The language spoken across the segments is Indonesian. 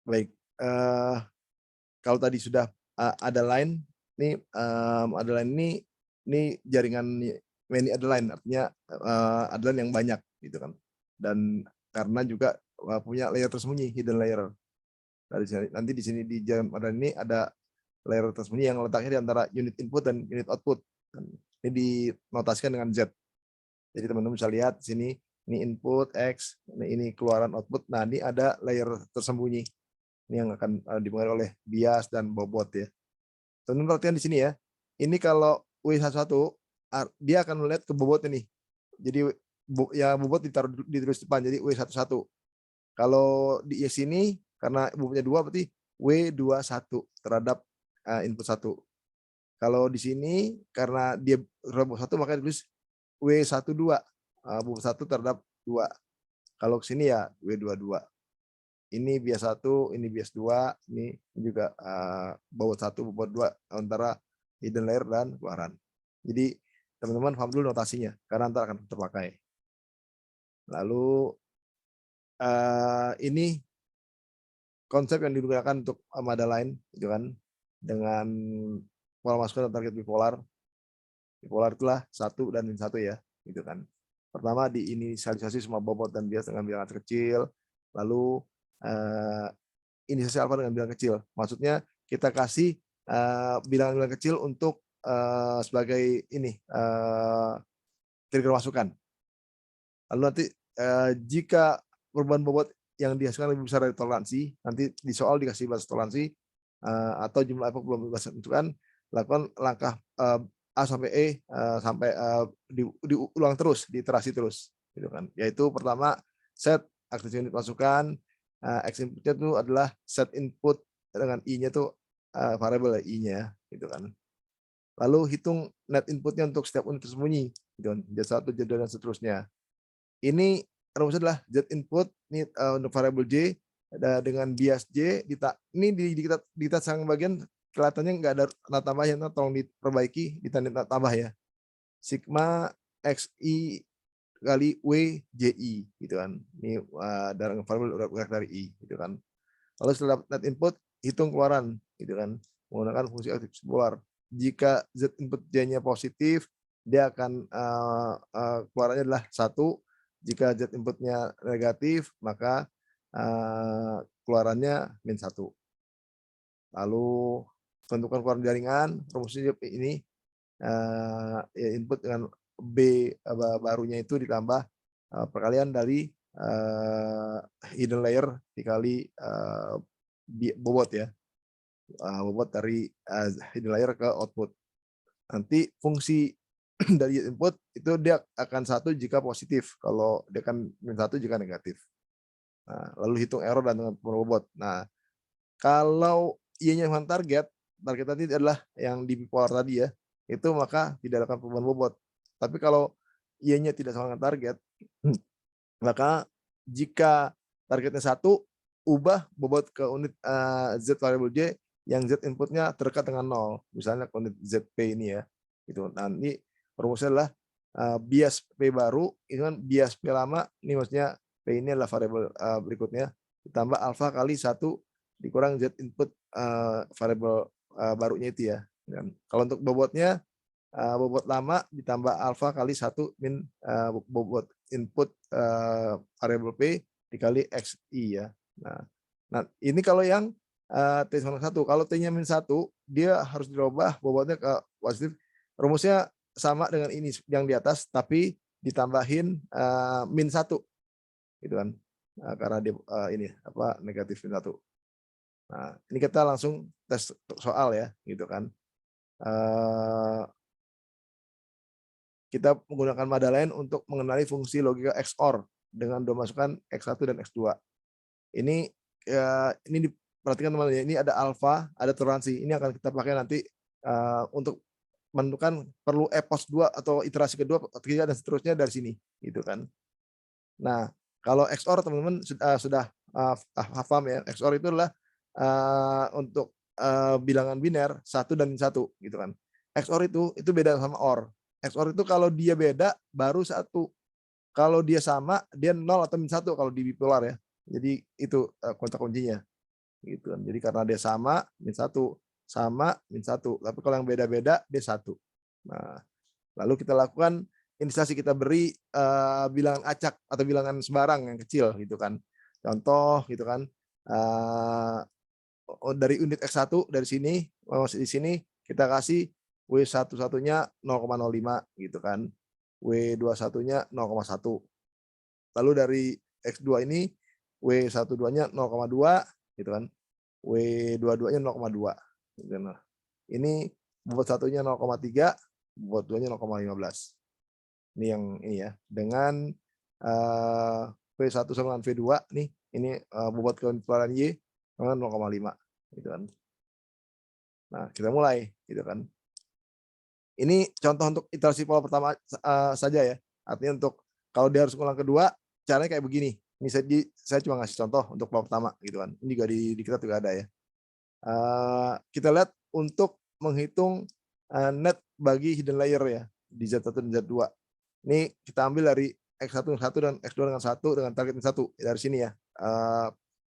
Baik, kalau tadi sudah, ada line, nih, ada line ini jaringan many ada line, artinya, ada line yang banyak gitu kan. Dan karena juga, punya layer tersembunyi, hidden layer. Dari sini nanti di sini di jaringan ada ini ada layer tersembunyi yang letaknya di antara unit input dan unit output. Ini dinotasikan dengan Z. Jadi teman-teman bisa lihat di sini, ini input X, ini keluaran output. Nah, ini ada layer tersembunyi. Ini yang akan dipengaruhi oleh bias dan bobot ya. Teman-teman perhatikan di sini ya. Ini kalau W11 dia akan melihat ke bobot ini. Jadi ya bobot ditulis depan jadi W11. Kalau di sini karena bobotnya 2 berarti W21 terhadap input 1. Kalau di sini karena dia bobot 1 maka ditulis W12 bobot 1 terhadap 2. Kalau ke sini ya W22. Ini bias 1, ini bias 2, ini juga bobot 1, bobot 2 antara hidden layer dan keluaran. Jadi teman-teman paham dulu notasinya karena nanti akan terpakai. Lalu ini konsep yang digunakan untuk armada line gitu kan, dengan pola masukan dan target bipolar. Bipolar itulah 1 dan min 1 ya, gitu kan. Pertama diinisialisasi semua bobot dan bias dengan bilangan kecil, lalu inisialisasi alfa dengan bilangan kecil. Maksudnya kita kasih bilangan-bilangan kecil untuk sebagai ini trigger masukan. Lalu nanti jika perubahan bobot yang dihasilkan lebih besar dari toleransi, nanti di soal dikasih batas toleransi atau jumlah alfa belum bebas tentukan, lakukan langkah A sampai E sampai diulang terus, diiterasi terus, gitu kan. Yaitu pertama set aktif unit masukan, X inputnya itu adalah set input dengan I-nya itu variabel I-nya, gitu kan. Lalu hitung net inputnya untuk setiap unit tersembunyi, gitu kan. Z1, Z2 dan seterusnya. Ini rumusnya adalah Z input ini untuk variabel J dengan bias J ini di kita sang bagian kelihatannya nggak ada tanda tambahnya, tolong diperbaiki ditanda tambah ya. Sigma XI kali WJI gitu kan. Ini dari variabel urat dari I gitu kan. Lalu setelah net input hitung keluaran gitu kan menggunakan fungsi aktif bipolar. Jika Z input J-nya positif, dia akan keluarannya adalah 1. Jika Z inputnya negatif, maka keluarannya min 1. Lalu tentukan keluaran jaringan, rumusnya ini ya input dengan B barunya itu ditambah perkalian dari hidden layer dikali bobot ya, bobot dari hidden layer ke output. Nanti fungsi dari input itu dia akan 1 jika positif, kalau dia kan min 1 jika negatif. Nah, lalu hitung error dan bobot. Nah, kalau Y-nya bukan target tadi adalah yang di bipolar tadi ya, itu maka tidak akan perubahan bobot. Tapi kalau Y-nya tidak sama dengan target, maka jika targetnya 1, ubah bobot ke unit Z variable J yang Z inputnya terdekat dengan 0, misalnya ke unit ZP ini ya. Gitu. Nah, ini rumusnya adalah bias P baru, ini kan bias P lama, ini maksudnya P ini adalah variabel berikutnya, ditambah alfa kali 1 dikurang Z input variabel barunya itu ya. Dan kalau untuk bobotnya, bobot lama ditambah alfa kali 1 min bobot input variabel P dikali XI ya. Nah, ini kalau yang T sama 1. Kalau T-nya min 1, dia harus dirubah bobotnya ke positif. Rumusnya sama dengan ini yang di atas, tapi ditambahin min 1. Gitu kan. Karena dia ini negatif min 1. Nah, ini kita langsung tes soal ya, gitu kan. Kita menggunakan mada lain untuk mengenali fungsi logika XOR dengan 2 masukan X1 dan X2. Ini diperhatikan teman-teman ya, ini ada alfa, ada toleransi. Ini akan kita pakai nanti untuk menentukan perlu epos 2 atau iterasi kedua, ketiga dan seterusnya dari sini, gitu kan. Nah, kalau XOR teman-teman sudah paham ya, XOR itu adalah untuk bilangan biner 1 dan 1 gitu kan. XOR itu beda sama OR. XOR itu kalau dia beda baru 1. Kalau dia sama dia 0 atau min 1 kalau di bipolar ya. Jadi itu kata kuncinya. gitu kan. Jadi karena dia sama min 1, sama min 1. Tapi kalau yang beda-beda dia 1. Nah, lalu kita lakukan inisialisasi, kita beri bilangan acak atau bilangan sembarang yang kecil gitu kan. Contoh gitu kan, dari unit X1 dari sini, di sini kita kasih W11-nya 0,05 gitu kan. W21-nya 0,1. Lalu dari X2 ini W12-nya 0,2 gitu kan. W22-nya 0,2 gitu kan. Ini bobot satunya 0,3, bobot 2-nya 0,15. Ini yang ini ya. Dengan V1 sama dengan V2 nih, ini bobot keluaran Y sama 0,5 gitu kan. Nah, kita mulai gitu kan. Ini contoh untuk iterasi pola pertama saja ya. Artinya untuk kalau dia harus ulang kedua, caranya kayak begini. Ini saya cuma ngasih contoh untuk pola pertama gitu kan. Ini juga di kita juga ada ya. Kita lihat untuk menghitung net bagi hidden layer ya di Z1 dan Z2. Ini kita ambil dari X1 dengan 1 dan X2 dengan 1 dengan target 1 dari sini ya.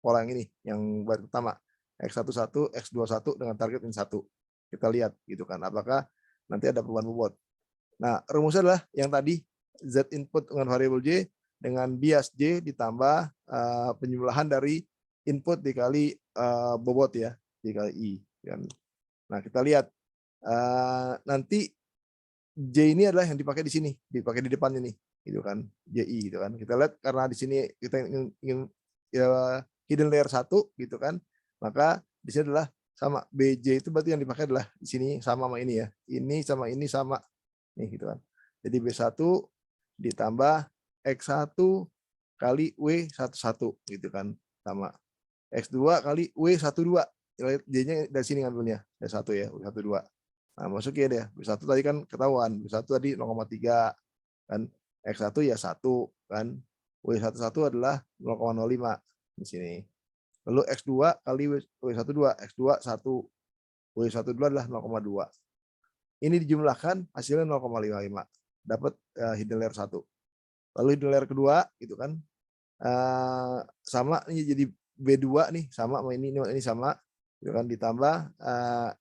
Pola yang ini yang baris pertama. X1 1, X2 1 dengan target 1. Kita lihat gitu kan apakah nanti ada perubahan bobot. Nah, rumusnya adalah yang tadi Z input dengan variabel J dengan bias J ditambah penjumlahan dari input dikali bobot ya, dikali I. Nah, kita lihat nanti J ini adalah yang dipakai di sini, dipakai di depannya nih, gitu kan, JI gitu kan. Kita lihat karena di sini kita ingin ya, hidden layer 1 gitu kan, maka di sini adalah sama BJ itu berarti yang dipakai adalah di sini sama ini ya. Ini sama nih gitu kan. Jadi B1 ditambah X1 kali W11 gitu kan sama X2 kali W12. J-nya dari sini ngambilnya. Dari 1 ya, W12. Nah, masukin ya. B1 tadi kan ketahuan, B1 tadi 0,3 kan. X1 ya 1 kan. W11 adalah 0,05 di sini. Lalu X2 kali W12, X2 1, W12 adalah 0,2. Ini dijumlahkan hasilnya 0,55. Dapat hidden layer 1. Lalu hidden layer kedua gitu kan. Sama ini jadi B2 nih, sama ini sama gitu kan, ditambah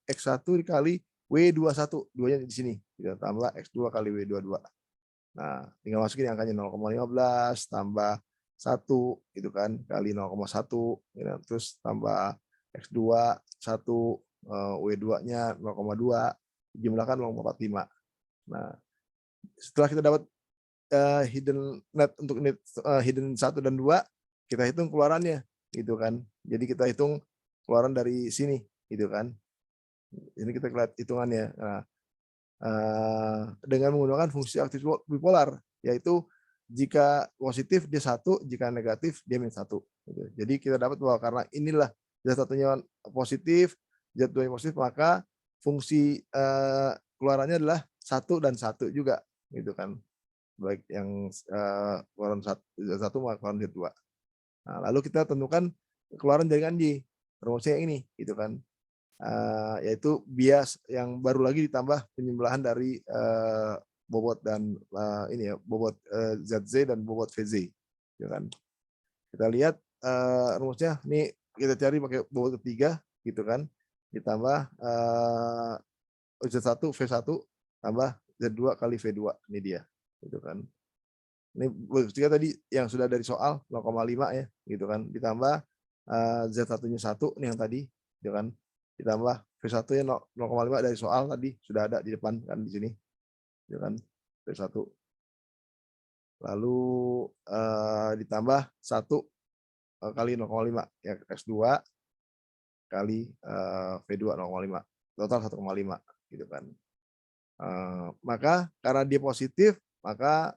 X1 dikali W21, 2-nya di sini. Kita tambah X2 kali W22. Nah, tinggal masukin angkanya 0,15 tambah 1 gitu kan kali 0,1 gitu. Terus tambah X2 1 W2-nya 0,2 jumlahkan 0,45. Nah, setelah kita dapat hidden net untuk net hidden 1 dan 2, kita hitung keluarannya gitu kan. Jadi kita hitung keluaran dari sini gitu kan. Ini kita lihat hitungannya. Nah, dengan menggunakan fungsi aktif bipolar, yaitu jika positif dia 1, jika negatif dia min 1. Gitu. Jadi kita dapat bahwa karena inilah Z1-nya positif, Z2-nya positif, maka fungsi keluarannya adalah 1 dan 1 juga gitu kan. Baik yang keluaran Z1 maupun keluaran Z2. Nah, lalu kita tentukan keluaran jaringan J, rumusnya yang ini gitu kan. Yaitu bias yang baru lagi ditambah penjumlahan dari bobot dan ini ya, bobot ZZ dan bobot VZ gitu kan. Kita lihat rumusnya ini, kita cari pakai bobot ketiga gitu kan, ditambah Z1 V1 tambah Z2 kali V2, ini dia gitu kan. Ini bobot ketiga tadi yang sudah dari soal 0,5 ya gitu kan, ditambah Z1-nya 1 nih yang tadi gitu kan, ditambah V1-nya 0,5 dari soal tadi sudah ada di depan kan di sini gitu kan, V1. Lalu ditambah 1 kali 0,5 ya, X2 kali V2 0,5, total 1,5 gitu kan. Maka karena dia positif, maka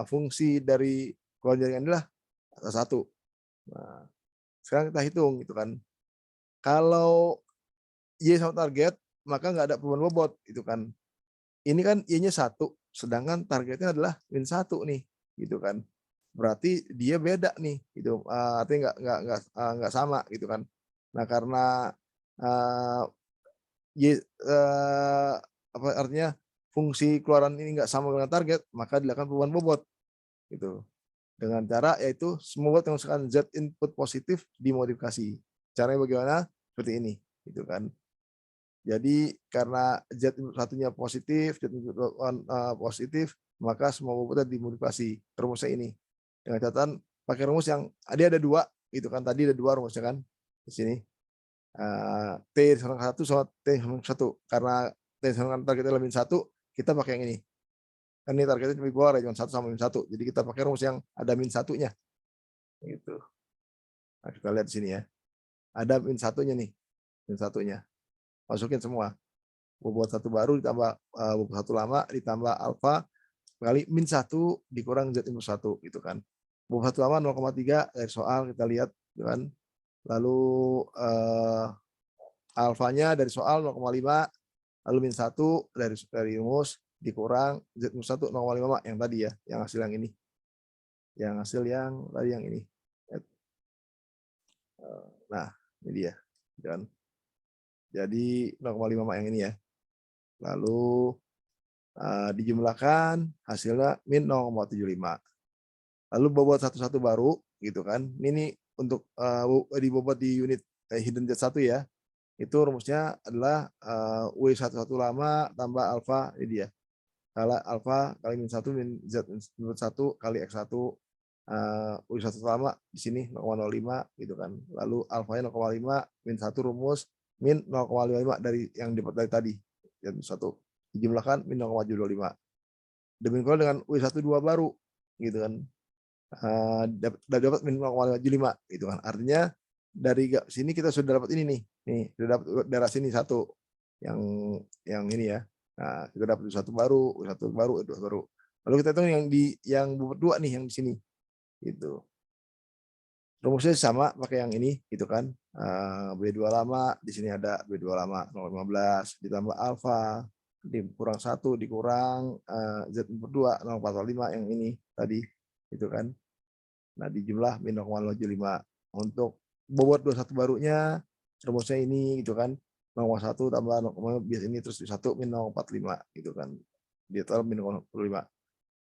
fungsi dari keluaran jaringan adalah 1. Nah, sekarang kita hitung gitu kan. Kalau Y sama target, maka nggak ada perubahan bobot gitu kan. Ini kan Y-nya 1, sedangkan targetnya adalah min 1 nih gitu kan. Berarti dia beda nih gitu. Artinya nggak sama gitu kan. Nah, karena Y apa artinya fungsi keluaran ini nggak sama dengan target, maka dilakukan perubahan bobot gitu. Dengan cara yaitu semua bobot yang menghasilkan Z input positif dimodifikasi. Caranya bagaimana? Seperti ini, gitu kan. Jadi karena Z input satunya positif, Z input positif, maka semua bobotnya dimodifikasi. Rumusnya ini. Dengan catatan pakai rumus yang dia ada 2 gitu kan. Tadi ada 2 rumusnya kan di sini. T sama 1 sama T sama 1. Karena T sama targetnya lebih 1, kita pakai yang ini. Kan ini targetnya cuma keluar cuma 1 sama min 1. Jadi kita pakai rumus yang ada min 1-nya. Gitu. Nah, kita lihat di sini ya. Ada min 1-nya nih. Min 1-nya. Masukin semua. Bobot 1 baru ditambah bobot 1 lama ditambah alfa kali min 1 dikurang Z input 1 gitu kan. Bobot 1 lama 0,3 dari soal kita lihat gitu kan. Lalu alfanya dari soal 0,5 lalu min 1 dari rumus dikurang Z input 1 0,5 yang tadi ya, yang hasil yang ini. Yang hasil yang tadi yang ini. Nah, ini dia. Dan jadi 0,5 yang ini ya. Lalu dijumlahkan hasilnya min 0,75. Lalu bobot satu-satu baru gitu kan. Ini untuk di bobot di unit hidden Z1 ya. Itu rumusnya adalah W11 lama tambah alfa ini dia. Kala alfa kali min 1 min Z input 1 kali X1 W1 lama di sini 0,05 gitu kan. Lalu alfanya 0,5 min 1 rumus min 0,55 dari yang dari tadi. Z1 dijumlahkan min 0,75. Demikian dengan W12 baru gitu kan. Dapat min 0,55 gitu kan. Artinya dari sini kita sudah dapat ini nih. Nih, sudah dapat darah sini 1 yang ini ya. Nah, kita dapat satu baru, satu baru, dua baru. Lalu kita hitung yang bobot 2 nih yang di sini. Gitu. Rumusnya sama pakai yang ini gitu kan. B2 lama, di sini ada B2 lama 0,15 ditambah alfa dikurang 1 dikurang Z input 2 0,45 yang ini tadi gitu kan. Nah, dijumlah min 0,05 untuk bobot 21 barunya rumusnya ini gitu kan. 0,1 tambah 0, biasa ini terus 1 min 0,45 gitu kan. Dia total min 0,45.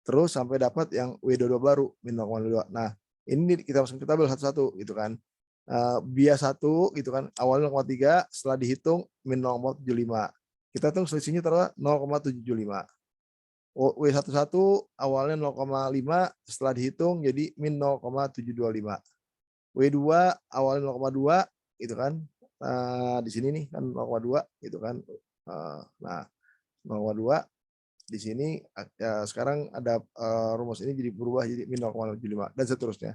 Terus sampai dapat yang W22 baru min 0,2. Nah, ini kita masukin ke tabel satu-satu gitu kan. Bias 1 gitu kan, awalnya 0,3 setelah dihitung min 0,75. Kita hitung selisihnya terus 0,75. W11 awalnya 0,5 setelah dihitung jadi min 0,725. W2 awalnya 0,2 gitu kan. Di sini nih kan 0,2 gitu kan. Nah, 0,2 di sini sekarang ada rumus ini jadi berubah jadi min 0,75 dan seterusnya.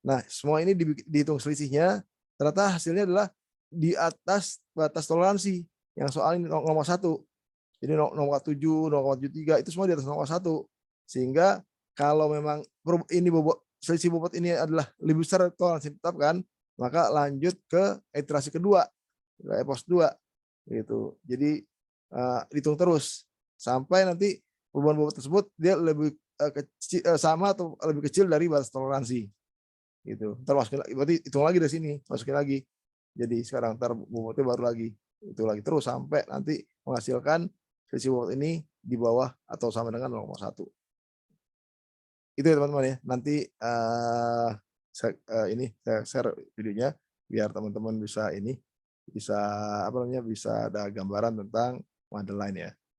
Nah, semua ini dihitung selisihnya, ternyata hasilnya adalah di atas batas toleransi yang soal ini 0,1. Jadi 0,7, 0,73 itu semua di atas 0,1. Sehingga kalau memang ini selisih bobot ini adalah lebih besar toleransi ditetapkan, maka lanjut ke iterasi kedua, ke EPOS 2 gitu. Jadi hitung terus sampai nanti perubahan bobot tersebut dia lebih kecil, sama atau lebih kecil dari batas toleransi gitu. Ntar masukin lagi, berarti hitung lagi dari sini, masukin lagi. Jadi sekarang ntar bobotnya baru lagi, itu lagi terus sampai nanti menghasilkan selisih bobot ini di bawah atau sama dengan 0,1. Itu ya teman-teman ya. Nanti ini saya share videonya biar teman-teman bisa ini bisa apa namanya bisa ada gambaran tentang model lain ya.